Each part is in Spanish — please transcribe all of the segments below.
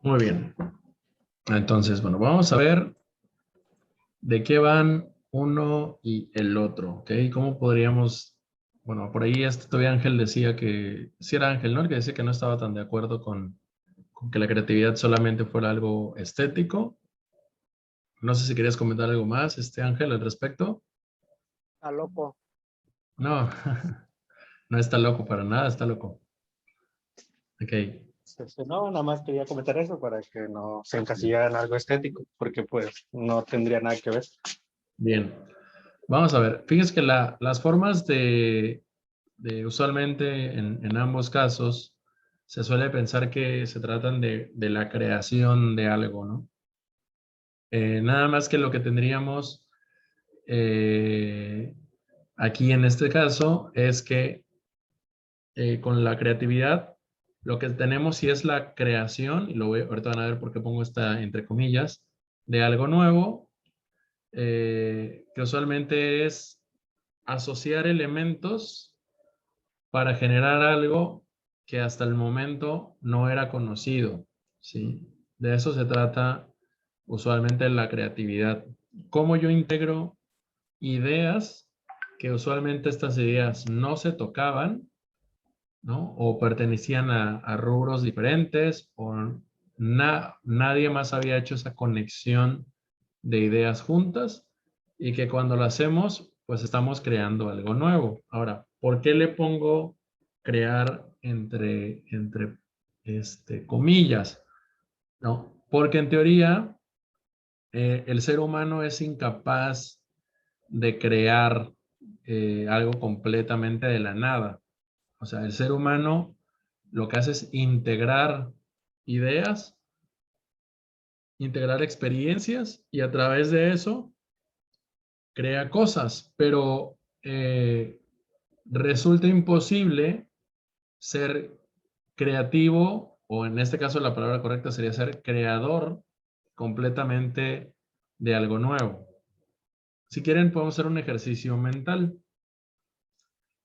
Muy bien. Entonces, bueno, vamos a ver de qué van uno y el otro, ¿ok? ¿Cómo podríamos, bueno, por ahí todavía Ángel decía que, sí era Ángel, ¿no? El que decía que no estaba tan de acuerdo con que la creatividad solamente fuera algo estético. No sé si querías comentar algo más, Ángel, al respecto. Está loco. No, no está loco para nada, está loco. Ok, No, nada más quería comentar eso para que no se encasillara en algo estético, porque pues no tendría nada que ver. bien. Vamos a ver. Fíjese que las formas usualmente en ambos casos se suele pensar que se tratan de la creación de algo, ¿no? Nada más que lo que tendríamos eh, aquí en este caso es que con la creatividad lo que tenemos sí es la creación, y ahorita van a ver por qué pongo esta entre comillas, de algo nuevo, que usualmente es asociar elementos para generar algo que hasta el momento no era conocido, ¿sí? De eso se trata usualmente la creatividad. Cómo yo integro ideas que usualmente estas ideas no se tocaban, ¿no? O pertenecían a rubros diferentes, o nadie más había hecho esa conexión de ideas juntas, y que cuando lo hacemos, pues estamos creando algo nuevo. Ahora, ¿por qué le pongo crear entre comillas? ¿No? Porque en teoría el ser humano es incapaz de crear algo completamente de la nada. O sea, el ser humano lo que hace es integrar ideas, integrar experiencias, y a través de eso crea cosas, pero resulta imposible ser creativo, o en este caso la palabra correcta sería ser creador completamente de algo nuevo. Si quieren, podemos hacer un ejercicio mental.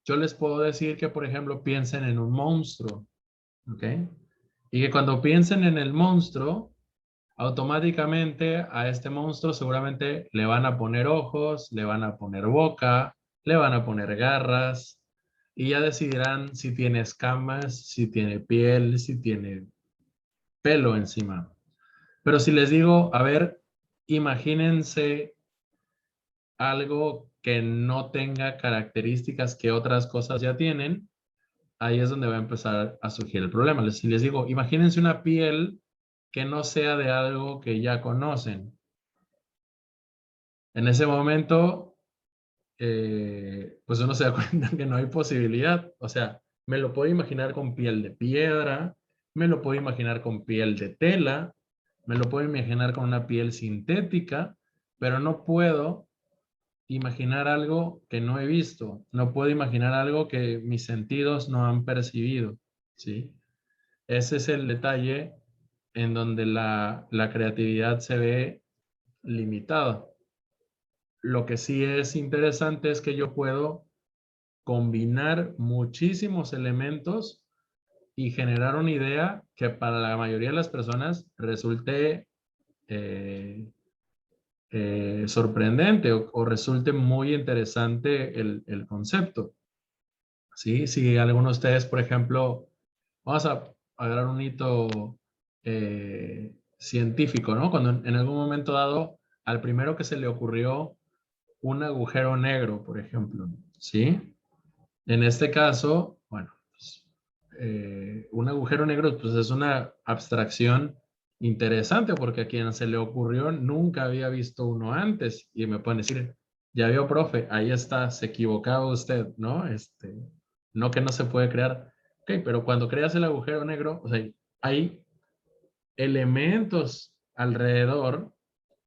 Yo les puedo decir que, por ejemplo, piensen en un monstruo, ¿ok? Y que cuando piensen en el monstruo, automáticamente a este monstruo seguramente le van a poner ojos, le van a poner boca, le van a poner garras, y ya decidirán si tiene escamas, si tiene piel, si tiene pelo encima. Pero si les digo, a ver, imagínense algo que no tenga características que otras cosas ya tienen, ahí es donde va a empezar a surgir el problema. Si les digo, imagínense una piel que no sea de algo que ya conocen. En ese momento, pues uno se da cuenta que no hay posibilidad. O sea, me lo puedo imaginar con piel de piedra, me lo puedo imaginar con piel de tela, me lo puedo imaginar con una piel sintética, pero no puedo imaginar algo que no he visto, no puedo imaginar algo que mis sentidos no han percibido, ¿sí? Ese es el detalle en donde la creatividad se ve limitada. Lo que sí es interesante es que yo puedo combinar muchísimos elementos y generar una idea que para la mayoría de las personas resulte eh, sorprendente, o resulte muy interesante el concepto. ¿Sí? Si alguno de ustedes, por ejemplo, vamos a agarrar un hito científico, ¿no? Cuando en algún momento dado al primero que se le ocurrió un agujero negro, por ejemplo, ¿sí? En este caso, bueno, pues, un agujero negro pues es una abstracción interesante, porque a quien se le ocurrió nunca había visto uno antes, y me pueden decir, ya vio, profe, ahí está, se equivocaba usted, ¿no? No, que no se puede crear. Ok, pero cuando creas el agujero negro, o sea, hay elementos alrededor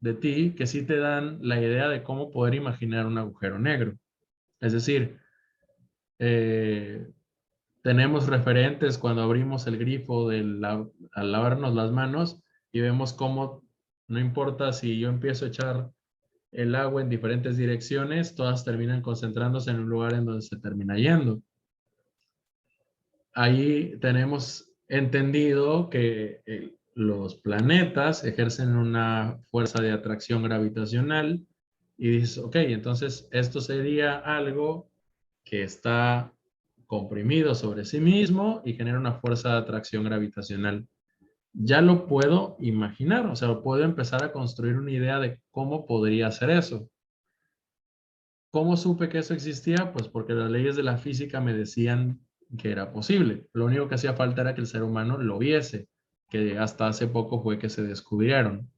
de ti que sí te dan la idea de cómo poder imaginar un agujero negro. Es decir, eh, tenemos referentes cuando abrimos el grifo al lavarnos las manos, y vemos cómo, no importa si yo empiezo a echar el agua en diferentes direcciones, todas terminan concentrándose en un lugar en donde se termina yendo. Ahí tenemos entendido que los planetas ejercen una fuerza de atracción gravitacional y dices, ok, entonces esto sería algo que está comprimido sobre sí mismo y genera una fuerza de atracción gravitacional. Ya lo puedo imaginar, o sea, puedo empezar a construir una idea de cómo podría ser eso. ¿Cómo supe que eso existía? Pues porque las leyes de la física me decían que era posible. Lo único que hacía falta era que el ser humano lo viese, que hasta hace poco fue que se descubrieron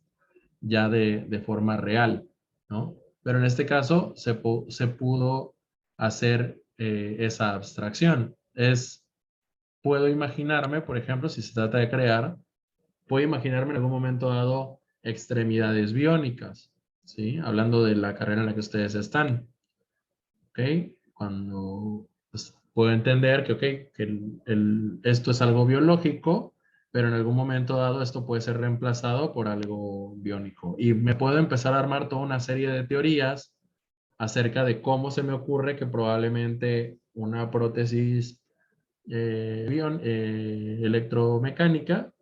ya de forma real, ¿no? Pero en este caso se pudo hacer esa abstracción. Puedo imaginarme, por ejemplo, si se trata de crear, puedo imaginarme en algún momento dado extremidades biónicas, ¿sí? Hablando de la carrera en la que ustedes están. ¿Ok? Cuando pues, puedo entender que, ok, que esto es algo biológico, pero en algún momento dado esto puede ser reemplazado por algo biónico. Y me puedo empezar a armar toda una serie de teorías acerca de cómo se me ocurre que probablemente una prótesis electromecánica,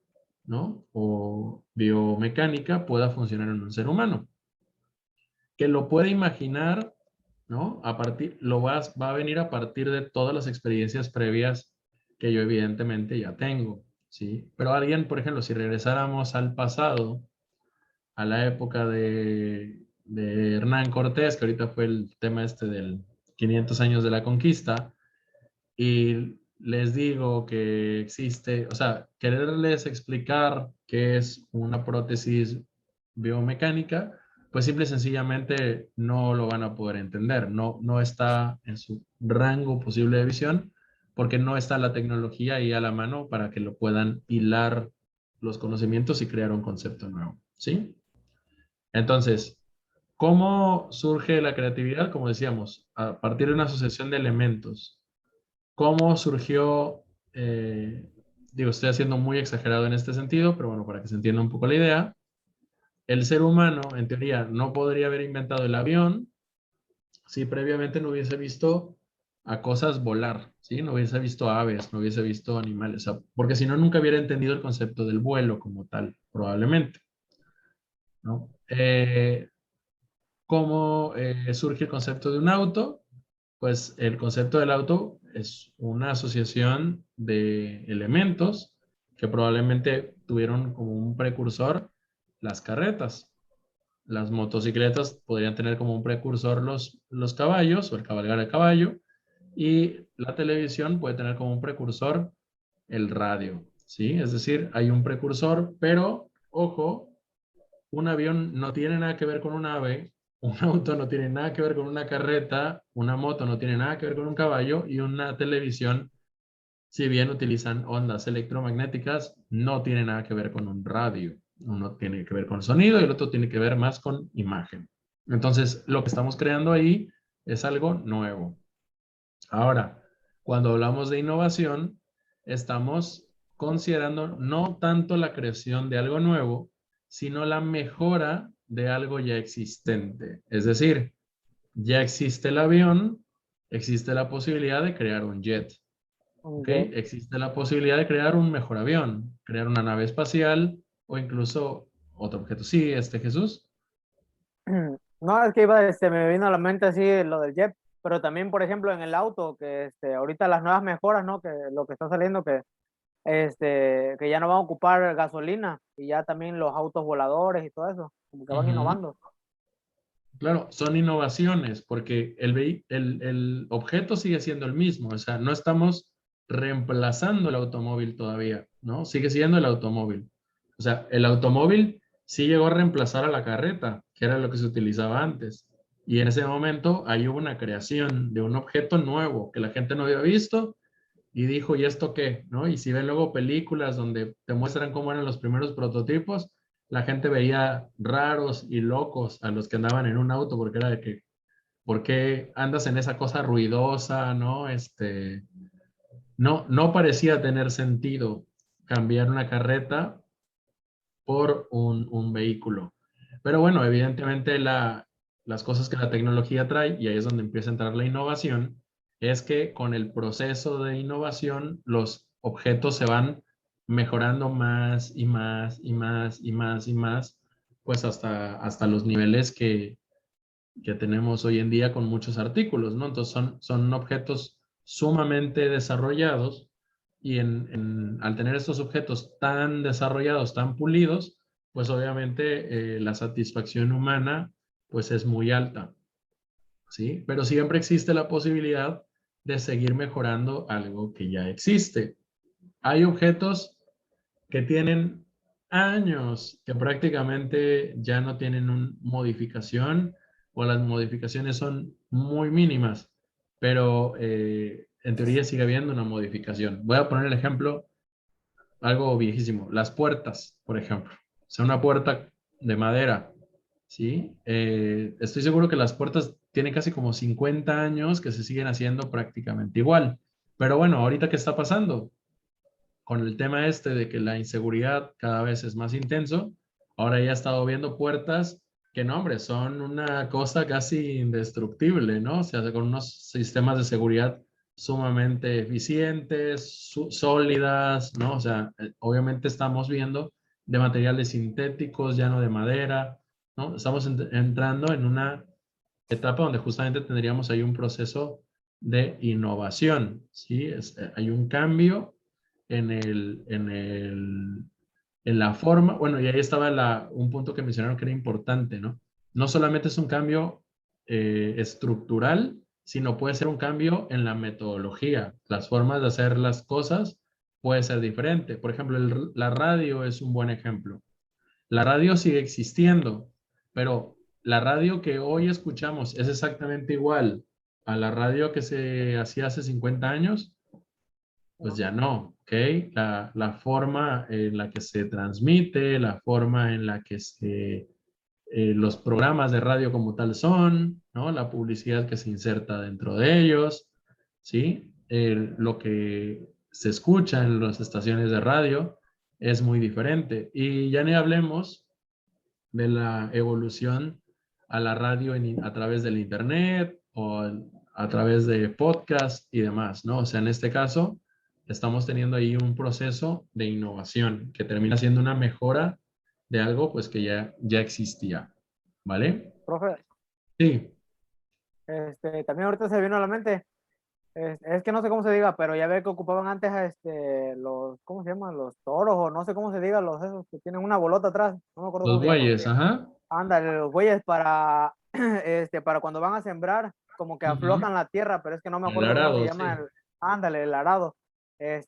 ¿no? O biomecánica pueda funcionar en un ser humano. Que lo puede imaginar, ¿no? Va a venir a partir de todas las experiencias previas que yo evidentemente ya tengo, ¿sí? Pero alguien, por ejemplo, si regresáramos al pasado, a la época de Hernán Cortés, que ahorita fue el tema este del 500 años de la conquista, y les digo que existe, o sea, quererles explicar qué es una prótesis biomecánica, pues simple y sencillamente no lo van a poder entender, no está en su rango posible de visión, porque no está la tecnología ahí a la mano para que lo puedan hilar los conocimientos y crear un concepto nuevo, ¿sí? Entonces, ¿cómo surge la creatividad? Como decíamos, a partir de una asociación de elementos. ¿Cómo surgió? eh, Digo, estoy haciendo muy exagerado en este sentido, pero bueno, para que se entienda un poco la idea, el ser humano, en teoría, no podría haber inventado el avión si previamente no hubiese visto a cosas volar, ¿sí? No hubiese visto aves, no hubiese visto animales, o sea, porque si no, nunca hubiera entendido el concepto del vuelo como tal, probablemente, ¿no? ¿Cómo surge el concepto de un auto? Pues el concepto del auto es una asociación de elementos que probablemente tuvieron como un precursor las carretas. Las motocicletas podrían tener como un precursor los caballos o el cabalgar de caballo, y la televisión puede tener como un precursor el radio, ¿sí? Es decir, hay un precursor, pero ojo, un avión no tiene nada que ver con un ave, un auto no tiene nada que ver con una carreta, una moto no tiene nada que ver con un caballo, y una televisión, si bien utilizan ondas electromagnéticas, no tiene nada que ver con un radio. Uno tiene que ver con sonido y el otro tiene que ver más con imagen. Entonces, lo que estamos creando ahí es algo nuevo. Ahora, cuando hablamos de innovación, estamos considerando no tanto la creación de algo nuevo, sino la mejora de algo ya existente. Es decir, ya existe el avión, existe la posibilidad de crear un jet, ¿ok? Ok. Existe la posibilidad de crear un mejor avión, crear una nave espacial o incluso otro objeto. Sí, Jesús. No, es que me vino a la mente así lo del jet, pero también, por ejemplo, en el auto, que ahorita las nuevas mejoras, ¿no? Que lo que está saliendo, que ya no van a ocupar gasolina y ya también los autos voladores y todo eso, como que van Ujú. innovando. Claro, son innovaciones porque el objeto sigue siendo el mismo, o sea, no estamos reemplazando el automóvil todavía, ¿no? Sigue siendo el automóvil. O sea, el automóvil sí llegó a reemplazar a la carreta, que era lo que se utilizaba antes. Y en ese momento ahí hubo una creación de un objeto nuevo que la gente no había visto y dijo, ¿y esto qué? ¿No? Y si ven luego películas donde te muestran cómo eran los primeros prototipos, la gente veía raros y locos a los que andaban en un auto porque era de que, ¿por qué andas en esa cosa ruidosa? ¿No? No parecía tener sentido cambiar una carreta por un vehículo. Pero bueno, evidentemente las cosas que la tecnología trae, y ahí es donde empieza a entrar la innovación, es que con el proceso de innovación los objetos se van mejorando más y más y más y más y más, pues hasta los niveles que tenemos hoy en día con muchos artículos, ¿no? Entonces son objetos sumamente desarrollados y al tener estos objetos tan desarrollados, tan pulidos, pues obviamente la satisfacción humana pues es muy alta, ¿sí? Pero siempre existe la posibilidad de seguir mejorando algo que ya existe. Hay objetos que tienen años que prácticamente ya no tienen una modificación o las modificaciones son muy mínimas, pero en teoría sigue habiendo una modificación. Voy a poner el ejemplo, algo viejísimo, las puertas, por ejemplo. O sea, una puerta de madera, ¿sí? Estoy seguro que las puertas tienen casi como 50 años que se siguen haciendo prácticamente igual. Pero bueno, ahorita, ¿qué está pasando? Con el tema este de que la inseguridad cada vez es más intenso, ahora ya he estado viendo puertas que no, hombre, son una cosa casi indestructible, ¿no? O sea, con unos sistemas de seguridad sumamente eficientes, sólidas, ¿no? O sea, obviamente estamos viendo de materiales sintéticos, ya no de madera, ¿no? Estamos entrando en una etapa donde justamente tendríamos ahí un proceso de innovación, ¿sí? Hay un cambio en la forma, bueno, y ahí estaba un punto que mencionaron que era importante, ¿no? No solamente es un cambio estructural, sino puede ser un cambio en la metodología. Las formas de hacer las cosas puede ser diferente. Por ejemplo, la radio es un buen ejemplo. La radio sigue existiendo, pero la radio que hoy escuchamos es exactamente igual a la radio que se hacía hace 50 años, pues ya no, ¿ok? La forma en la que se transmite, la forma en la que los programas de radio como tal son, ¿no? La publicidad que se inserta dentro de ellos, ¿sí? Lo que se escucha en las estaciones de radio es muy diferente. Y ya ni hablemos de la evolución a la radio a través del internet o a través de podcast y demás, ¿no? O sea, en este caso, estamos teniendo ahí un proceso de innovación que termina siendo una mejora de algo pues que ya existía, ¿vale? Profe, Sí, también ahorita se vino a la mente, es que no sé cómo se diga, pero ya ve que ocupaban antes los, ¿cómo se llaman? Los toros, o no sé cómo se diga, los esos que tienen una bolota atrás, no me acuerdo los cómo se llama. bueyes, ajá. Ándale, los bueyes para, para cuando van a sembrar, como que Ujú. aflojan la tierra, pero es que no me El acuerdo cómo se arado, llama sí. ándale, el arado.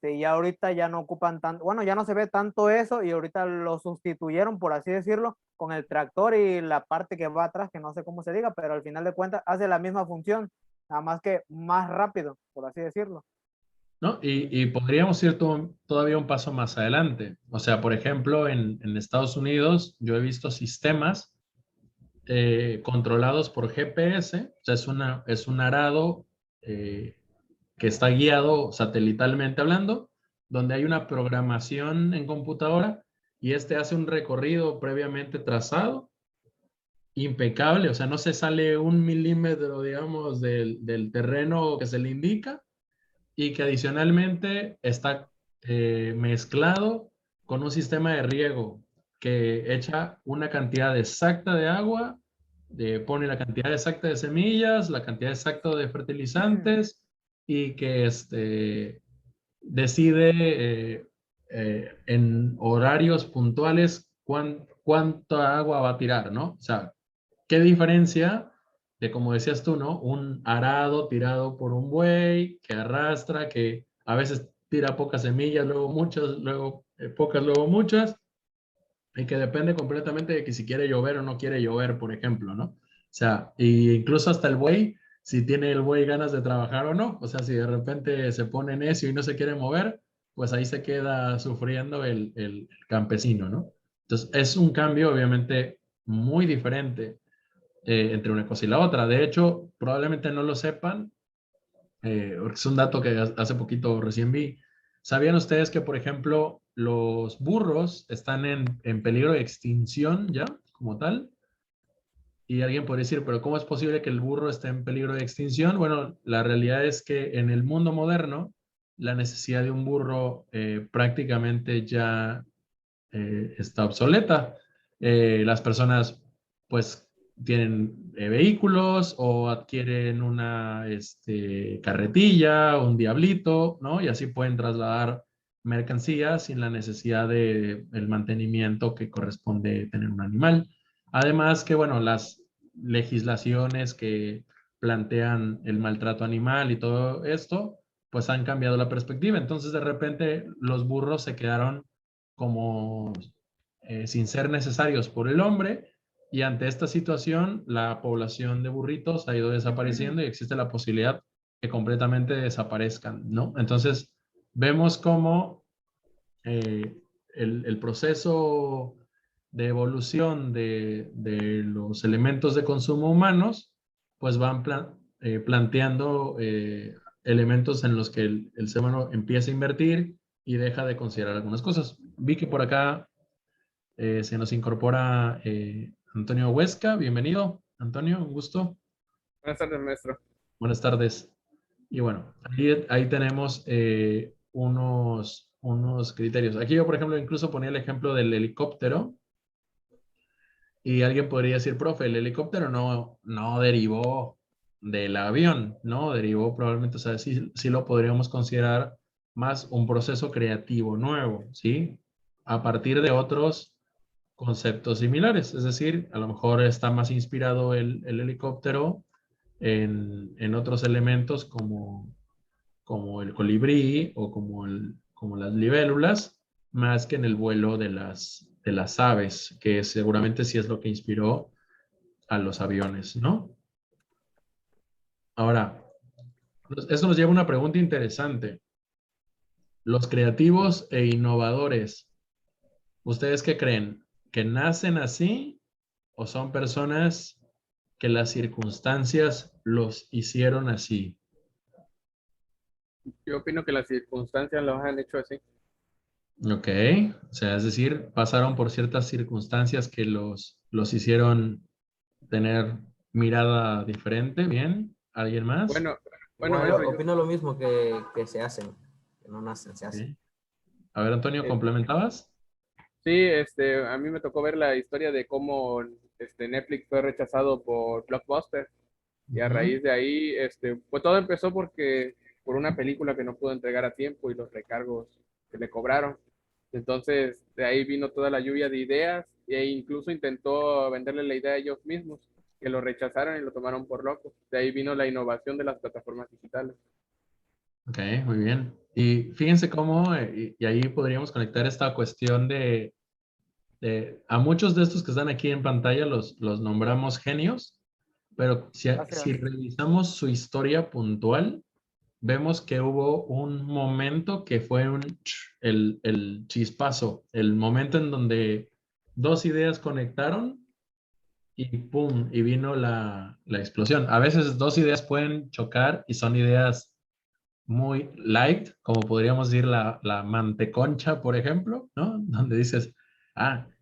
Y ahorita ya no ocupan tanto, bueno, ya no se ve tanto eso y ahorita lo sustituyeron, por así decirlo, con el tractor y la parte que va atrás, que no sé cómo se diga, pero al final de cuentas hace la misma función, nada más que más rápido, por así decirlo. ¿No? Y podríamos ir todavía un paso más adelante. O sea, por ejemplo, en Estados Unidos yo he visto sistemas controlados por GPS, o sea, es un arado eh, que está guiado satelitalmente hablando, donde hay una programación en computadora y este hace un recorrido previamente trazado, impecable, o sea, no se sale un milímetro, digamos, del terreno que se le indica y que adicionalmente está mezclado con un sistema de riego que echa una cantidad exacta de agua, pone la cantidad exacta de semillas, la cantidad exacta de fertilizantes y que decide en horarios puntuales cuánta agua va a tirar, ¿no? O sea, ¿qué diferencia de, como decías tú, ¿no? Un arado tirado por un buey que arrastra, que a veces tira pocas semillas, luego muchas, luego pocas, luego muchas, y que depende completamente de que si quiere llover o no quiere llover, por ejemplo, ¿no? O sea, y incluso hasta el buey, si tiene el buey ganas de trabajar o no, o sea, si de repente se pone necio y no se quiere mover, pues ahí se queda sufriendo el campesino, ¿no? Entonces, es un cambio obviamente muy diferente entre una cosa y la otra. De hecho, probablemente no lo sepan, porque es un dato que hace poquito recién vi. ¿Sabían ustedes que, por ejemplo, los burros están en peligro de extinción ya, como tal? Y alguien podría decir, pero ¿cómo es posible que el burro esté en peligro de extinción? Bueno, la realidad es que en el mundo moderno la necesidad de un burro prácticamente ya está obsoleta. Las personas pues tienen vehículos o adquieren una carretilla, un diablito, ¿no? Y así pueden trasladar mercancías sin la necesidad de el mantenimiento que corresponde tener un animal. Además que, bueno, las legislaciones que plantean el maltrato animal y todo esto, pues han cambiado la perspectiva. Entonces, de repente, los burros se quedaron como sin ser necesarios por el hombre, y ante esta situación la población de burritos ha ido desapareciendo y existe la posibilidad que completamente desaparezcan, ¿no? Entonces vemos cómo el proceso de evolución de los elementos de consumo humanos pues van planteando elementos en los que el ser humano empieza a invertir y deja de considerar algunas cosas. Vi que por acá se nos incorpora Antonio Huesca. Bienvenido, Antonio, un gusto. Buenas tardes, maestro. Buenas tardes. Y bueno, ahí tenemos unos criterios. Aquí yo, por ejemplo, incluso ponía el ejemplo del helicóptero y alguien podría decir, profe, el helicóptero no derivó del avión, ¿no? Derivó probablemente, o sea, sí lo podríamos considerar más un proceso creativo nuevo, ¿sí? A partir de otros conceptos similares. Es decir, a lo mejor está más inspirado el helicóptero en otros elementos como el colibrí o como las libélulas, más que en el vuelo de las aves, que seguramente sí es lo que inspiró a los aviones, ¿no? Ahora, eso nos lleva a una pregunta interesante. Los creativos e innovadores, ¿ustedes qué creen? ¿Que nacen así o son personas que las circunstancias los hicieron así? Yo opino que las circunstancias los han hecho así. Ok, o sea, es decir, pasaron por ciertas circunstancias que los hicieron tener mirada diferente. Bien, ¿alguien más? Bueno, bueno, Igual maestro, opino lo mismo que se hacen, que no nacen, se hacen. Ok. A ver, Antonio, eh, ¿complementabas? sí, a mí me tocó ver la historia de cómo Netflix fue rechazado por Blockbuster y a Ujú. raíz de ahí, pues todo empezó por una película que no pudo entregar a tiempo y los recargos que le cobraron. Entonces, de ahí vino toda la lluvia de ideas e incluso intentó venderle la idea a ellos mismos, que lo rechazaron y lo tomaron por loco. De ahí vino la innovación de las plataformas digitales. Ok, muy bien. Y fíjense cómo, y ahí podríamos conectar esta cuestión a muchos de estos que están aquí en pantalla los nombramos genios, pero si Gracias. revisamos su historia puntual, vemos que hubo un momento que fue el chispazo, el momento en donde dos ideas conectaron y ¡pum! Y vino la explosión. A veces dos ideas pueden chocar y son ideas muy light, como podríamos decir la manteconcha, por ejemplo, ¿no? Donde dices,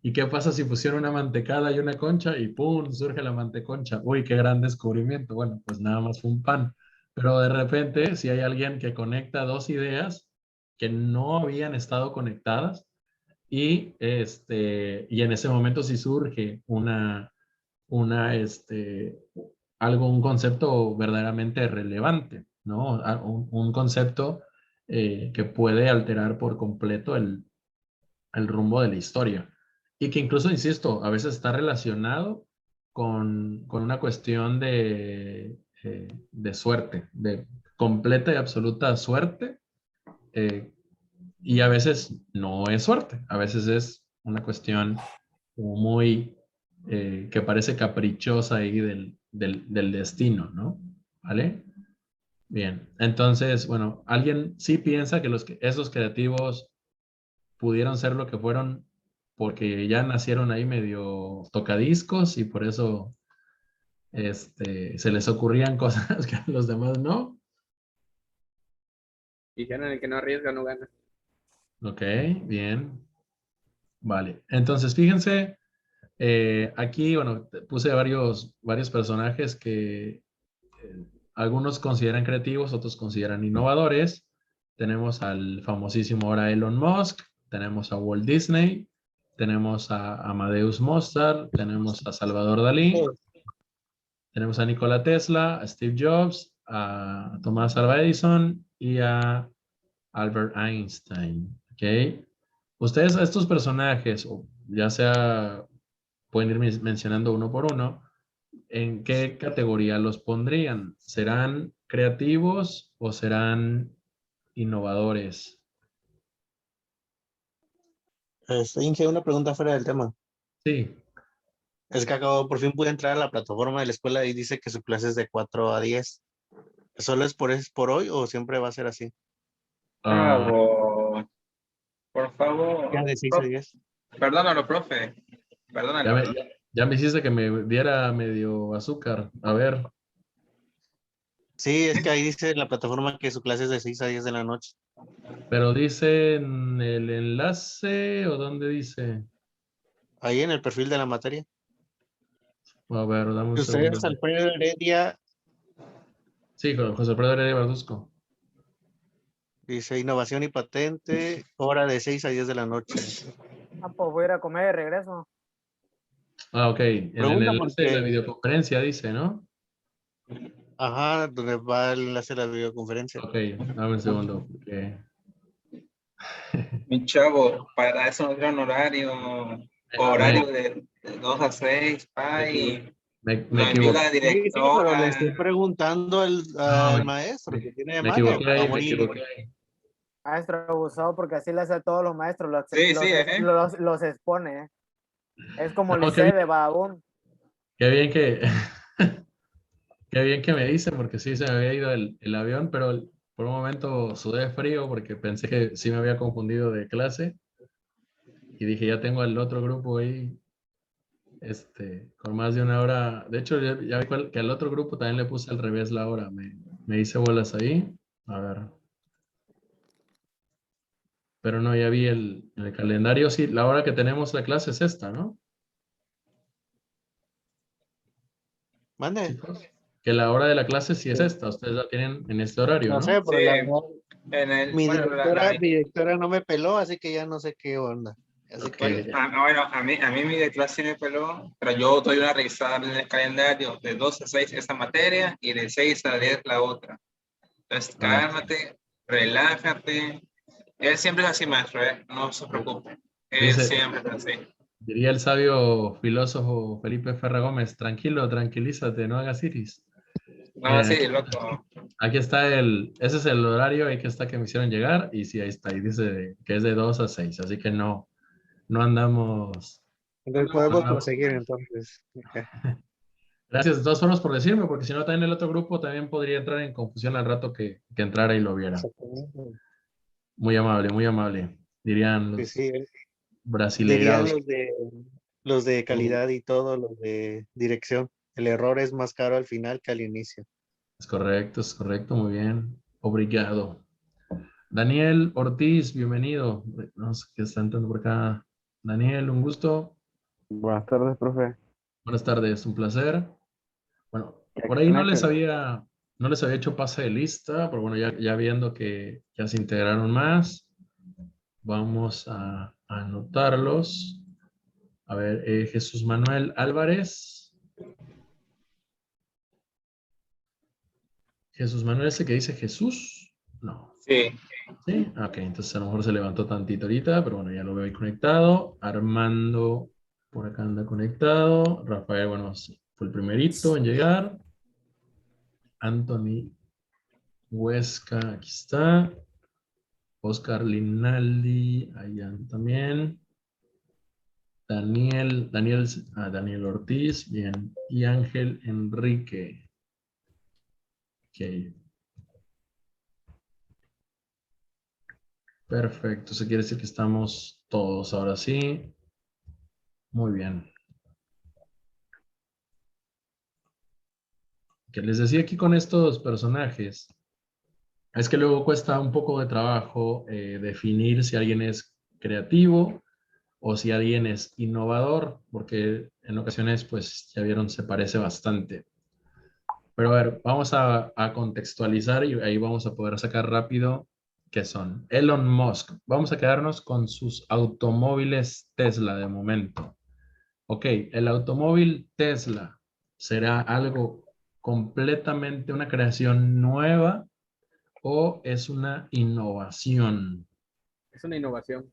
¿y qué pasa si pusiera una mantecada y una concha y ¡pum! Surge la manteconcha? Uy, qué gran descubrimiento. Bueno, pues nada más fue un pan. Pero de repente, si hay alguien que conecta dos ideas que no habían estado conectadas y en ese momento sí surge una, un concepto verdaderamente relevante, ¿no? Un concepto que puede alterar por completo el rumbo de la historia. Y que incluso, insisto, a veces está relacionado con una cuestión de suerte, de completa y absoluta suerte, eh, y a veces no es suerte, a veces es una cuestión como muy que parece caprichosa ahí del destino, ¿no? ¿Vale? Bien, entonces, bueno, ¿alguien sí piensa que esos creativos pudieron ser lo que fueron porque ya nacieron ahí medio tocadiscos y por eso se les ocurrían cosas que a los demás no? Dijeron el que no arriesga no gana. Ok, bien, vale. Entonces, fíjense, aquí, bueno, puse varios personajes que algunos consideran creativos, otros consideran innovadores. tenemos al famosísimo ahora Elon Musk, tenemos a Walt Disney, tenemos a Amadeus Mozart, tenemos a Salvador Dalí, tenemos a Nikola Tesla, a Steve Jobs, a Tomás Alva Edison y a Albert Einstein. ¿Ok? Ustedes a estos personajes, o ya sea, pueden ir mencionando uno por uno, ¿en qué categoría los pondrían? ¿Serán creativos o serán innovadores? Inge, una pregunta fuera del tema. Sí. Es que acabo, por fin pude entrar a la plataforma de la escuela y dice que su clase es de 4 a 10. ¿Solo es por hoy o siempre va a ser así? Ah, Por favor. Ya de 6 a 10. Perdónalo, profe. Perdónalo. ya me hiciste que me diera medio azúcar. A ver, Sí, es que ahí dice en la plataforma que su clase es de 6 a 10 de la noche. pero dice en el enlace o dónde dice. Ahí en el perfil de la materia. A ver, dame un Usted es segundo. Alfredo Heredia, Sí, José Alfredo Heredia Verduzco. dice innovación y patente, hora de 6 a 10 de la noche. Ah, pues voy a ir a comer de regreso. Ah, ok. En el Pregunta enlace de la porque- videoconferencia dice, ¿no? Ajá, donde va el enlace de la videoconferencia. Ok, dame un segundo. Porque... Mi chavo, para eso no tiene un horario de 2 a 6, y me lo envió la Sí, pero le directora. estoy preguntando al maestro que tiene de Me mano. equivoqué ahí, Vamos me a ir. equivoqué ahí. Maestro abusado, porque así le hace a todos los maestros, Sí, sí, los expone, ¿eh? Es como No, Licey de vagabundo. Qué bien que, qué bien que me dicen, porque sí se me había ido el avión, pero por un momento sudé frío porque pensé que sí me había confundido de clase y dije, ya tengo al otro grupo ahí, con más de una hora. De hecho, ya vi que al otro grupo también le puse al revés la hora, me hice bolas ahí. A ver. Pero no, ya vi en el calendario, sí, la hora que tenemos la clase es esta, ¿no? Mande. Chicos, que la hora de la clase sí es esta, ustedes la tienen en este horario, No ¿no? sé, pero Sí, la verdad, mi bueno, directora no me peló, así que ya no sé qué onda. Así Ok. que bueno, a mí mi directora sí me peló, pero yo doy una revisada en el calendario de 2 a 6 esta materia y de 6 a 10 la otra. Entonces, A ver. cálmate, relájate. Él siempre es así, maestro, no se preocupe. Él Dice, siempre es así. diría el sabio filósofo Felipe Ferra Gómez, tranquilo, tranquilízate, no hagas iris. No, sí, Aquí, loco. aquí está ese es el horario, ahí que está que me hicieron llegar, y sí, ahí está, ahí dice que es de 2 a 6, así que no andamos. entonces podemos proseguir entonces. Gracias de todas formas por decirme, porque si no, también el otro grupo también podría entrar en confusión al rato que entrara y lo viera. Exactamente. Muy amable, dirían Sí, los sí, dirían brasileirados. los de calidad y todo, los de dirección. El error es más caro al final que al inicio. Es correcto, muy bien. Obrigado. Daniel Ortiz, bienvenido. No sé qué está entrando por acá. Daniel, un gusto. Buenas tardes, profe. Buenas tardes, un placer. Bueno, por ahí ¿Quién es el- no les había hecho pase de lista, pero bueno, ya viendo que ya se integraron más, vamos a anotarlos. A ver, Jesús Manuel Álvarez. Jesús Manuel, ese que dice Jesús. No. Sí. Sí, ok, entonces a lo mejor se levantó tantito ahorita, pero bueno, ya lo veo ahí conectado. Armando, por acá anda conectado. Rafael, bueno, fue el primerito en llegar. Anthony Huesca, aquí está. Oscar Linaldi, allá también. Daniel Ortiz, bien. Y Ángel Enrique. Ok. Perfecto, eso quiere decir que estamos todos ahora sí. Muy bien. Que les decía aquí con estos personajes, es que luego cuesta un poco de trabajo definir si alguien es creativo o si alguien es innovador, porque en ocasiones, pues ya vieron, se parece bastante. Pero a ver, vamos a contextualizar y ahí vamos a poder sacar rápido ¿Qué son? Elon Musk. Vamos a quedarnos con sus automóviles Tesla de momento. Ok, el automóvil Tesla será algo completamente una creación nueva o es una innovación. Es una innovación.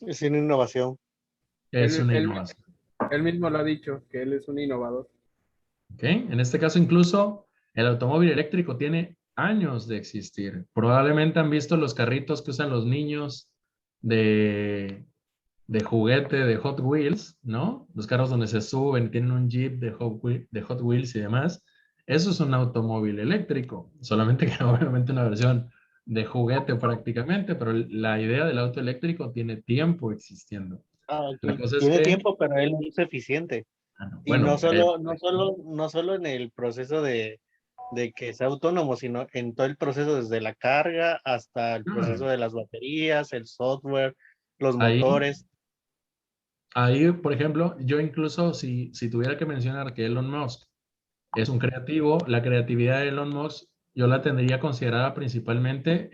Es una innovación. Es Él, una él, innovación. él mismo lo ha dicho, que él es un innovador. ¿Ok? En este caso, incluso el automóvil eléctrico tiene años de existir. Probablemente han visto los carritos que usan los niños de juguete de Hot Wheels, ¿no? Los carros donde se suben, tienen un Jeep de Hot Wheels y demás. Eso es un automóvil eléctrico, solamente que obviamente una versión de juguete prácticamente, pero la idea del auto eléctrico tiene tiempo existiendo. Ah, La ok. cosa es Tiene que, tiempo, pero él lo hizo eficiente. no, Y bueno, no solo en el proceso de que sea autónomo, sino en todo el proceso, desde la carga hasta el proceso de las baterías, el software, los ahí, motores. ahí, por ejemplo, yo incluso si tuviera que mencionar que Elon Musk es un creativo, la creatividad de Elon Musk yo la tendría considerada principalmente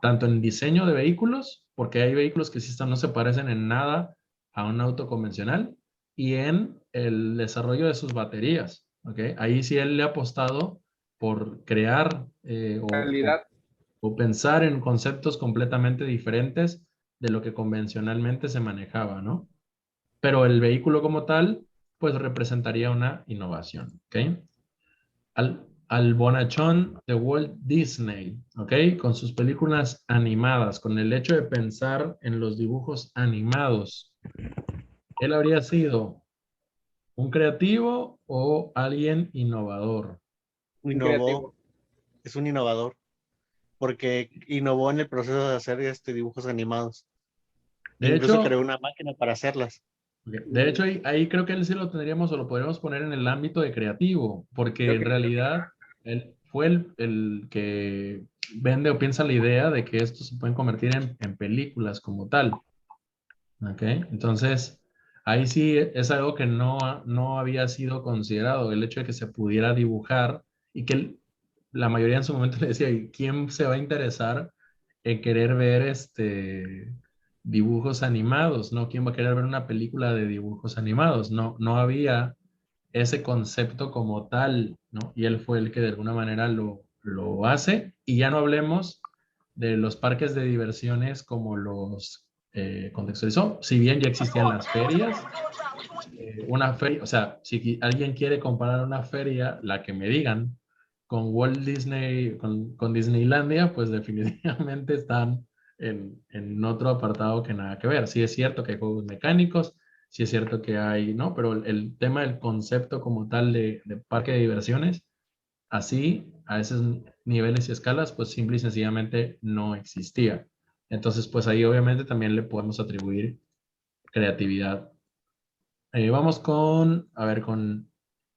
tanto en diseño de vehículos, porque hay vehículos que sí no se parecen en nada a un auto convencional, y en el desarrollo de sus baterías, ¿ok? Ahí sí él le ha apostado por crear Calidad. o pensar en conceptos completamente diferentes de lo que convencionalmente se manejaba, ¿no? Pero el vehículo como tal, pues representaría una innovación, ¿ok? Al bonachón de Walt Disney, ¿ok? Con sus películas animadas, con el hecho de pensar en los dibujos animados, ¿él habría sido un creativo o alguien innovador? Un Innovó, creativo. es un innovador, porque innovó en el proceso de hacer dibujos animados. De Incluso hecho, creó una máquina para hacerlas. de hecho ahí creo que él sí lo tendríamos o lo podríamos poner en el ámbito de creativo, porque Yo en creo, realidad él fue el que vende o piensa la idea de que esto se pueden convertir en películas como tal. ¿Ok? Entonces, ahí sí es algo que no había sido considerado, el hecho de que se pudiera dibujar y que la mayoría en su momento le decía, ¿y quién se va a interesar en querer ver dibujos animados? ¿No? ¿Quién va a querer ver una película de dibujos animados? No había ese concepto como tal, ¿no? Y él fue el que de alguna manera lo hace. Y ya no hablemos de los parques de diversiones como los contextualizó. Si bien ya existían las ferias, una feria, o sea, si alguien quiere comparar una feria, la que me digan, con Walt Disney, con Disneylandia, pues definitivamente están en otro apartado que nada que ver. Sí es cierto que hay juegos mecánicos, sí es cierto que hay, ¿no? Pero el tema del concepto como tal de parque de diversiones, así, a esos niveles y escalas, pues simple y sencillamente no existía. Entonces, pues ahí obviamente también le podemos atribuir creatividad. Vamos a ver, con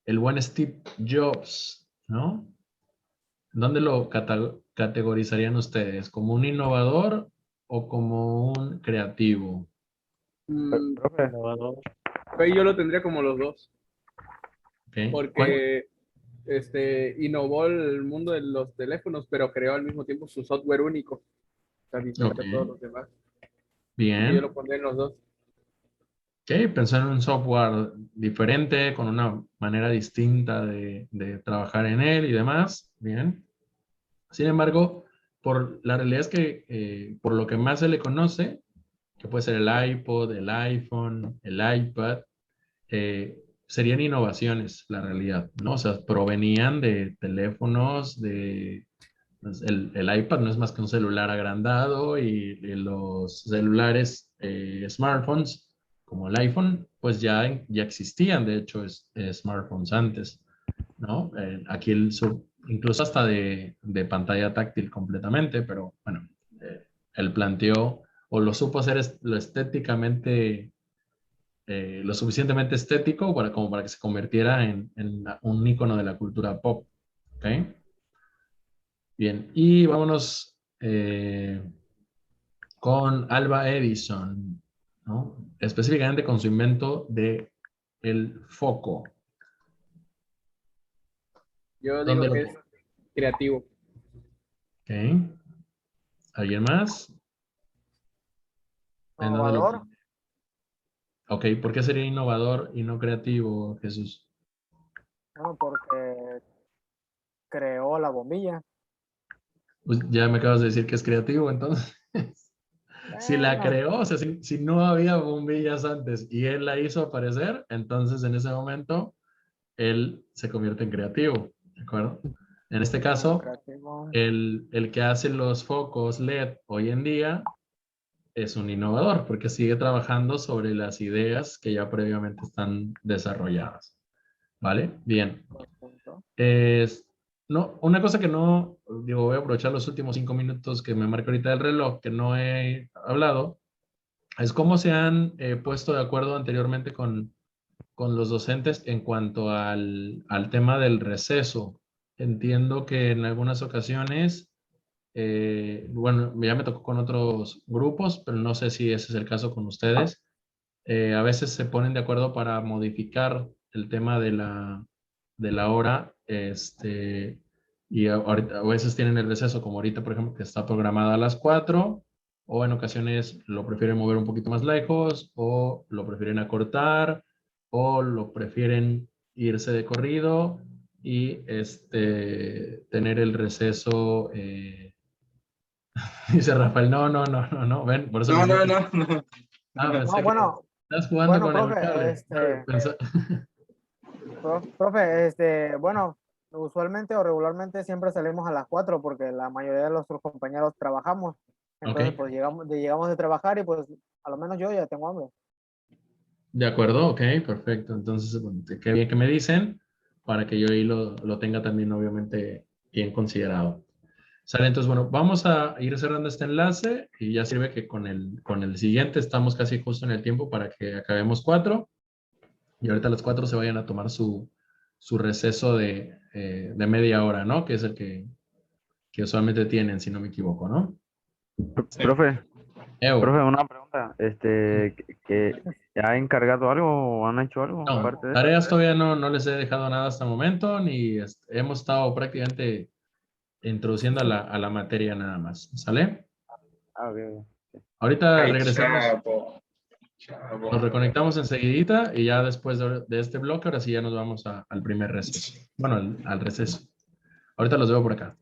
el buen Steve Jobs, ¿no? ¿Dónde lo categorizarían ustedes? ¿Como un innovador o como un creativo? Profe, Innovador. yo lo tendría como los dos, ¿Ok? porque innovó el mundo de los teléfonos, pero creó al mismo tiempo su software único, o sea, distinto Ok, a todos los demás. Y yo bien. lo pondré en los dos. Ok, pensó en un software diferente, con una manera distinta de trabajar en él y demás. Bien. Sin embargo, la realidad es que por lo que más se le conoce, que puede ser el iPod, el iPhone, el iPad, serían innovaciones, la realidad, ¿no? O sea, provenían de teléfonos, pues, el iPad no es más que un celular agrandado y los celulares, smartphones, como el iPhone, pues ya existían, de hecho, smartphones antes, ¿no? Aquí incluso hasta de pantalla táctil completamente, pero bueno, él planteó o lo supo hacer lo estéticamente, lo suficientemente estético como para que se convirtiera en un icono de la cultura pop. ¿Ok? Bien, y vámonos con Alba Edison, ¿no? Específicamente con su invento de el foco. Yo ¿Dónde digo lo que es pone? creativo. Ok. ¿Alguien más? ¿En dónde lo- Innovador. Ok, ¿por qué sería innovador y no creativo, Jesús? Bueno, porque creó la bombilla. Pues ya me acabas de decir que es creativo, entonces. Si la Bueno, creó, o sea, si no había bombillas antes y él la hizo aparecer, entonces en ese momento él se convierte en creativo, ¿de acuerdo? En este caso, creativo. el que hace los focos LED hoy en día es un innovador porque sigue trabajando sobre las ideas que ya previamente están desarrolladas. ¿Vale? Bien. Perfecto. No, una cosa que no, digo, voy a aprovechar los últimos 5 minutos que me marca ahorita el reloj, que no he hablado, es cómo se han puesto de acuerdo anteriormente con los docentes en cuanto al tema del receso. Entiendo que en algunas ocasiones, bueno, ya me tocó con otros grupos, pero no sé si ese es el caso con ustedes. A veces se ponen de acuerdo para modificar el tema de la hora, y a veces tienen el receso, como ahorita, por ejemplo, que está programada a las 4, o en ocasiones lo prefieren mover un poquito más lejos, o lo prefieren acortar, o lo prefieren irse de corrido y tener el receso. Dice Rafael, no, ven, por eso les No, digo no, que... no, no. Ah, No, pensé que bueno, estás jugando bueno, con el profe, cable. profe, bueno, usualmente o regularmente siempre salimos a las 4 porque la mayoría de nuestros compañeros trabajamos. Ok, Entonces, pues llegamos de trabajar y pues a lo menos yo ya tengo hambre. de acuerdo, ok, perfecto. Entonces, bueno, qué bien que me dicen para que yo ahí lo tenga también, obviamente, bien considerado. Sale, entonces, bueno, vamos a ir cerrando este enlace y ya sirve que con el siguiente estamos casi justo en el tiempo para que acabemos 4 y ahorita a las 4 se vayan a tomar su receso de media hora, ¿no? Que es el que usualmente tienen, si no me equivoco, ¿no? Sí. Profe, Evo. profe, una pregunta. Que ¿ha encargado algo o han hecho algo No, aparte de eso? tareas todavía no les he dejado nada hasta el momento, ni hemos estado prácticamente introduciendo a la materia nada más. ¿Sale? Ah, ok, ok. Ahorita Ay, regresamos, chavo. Chavo. nos reconectamos enseguidita y ya después de este bloque, ahora sí ya nos vamos al primer receso. Bueno, al receso. Ahorita los veo por acá.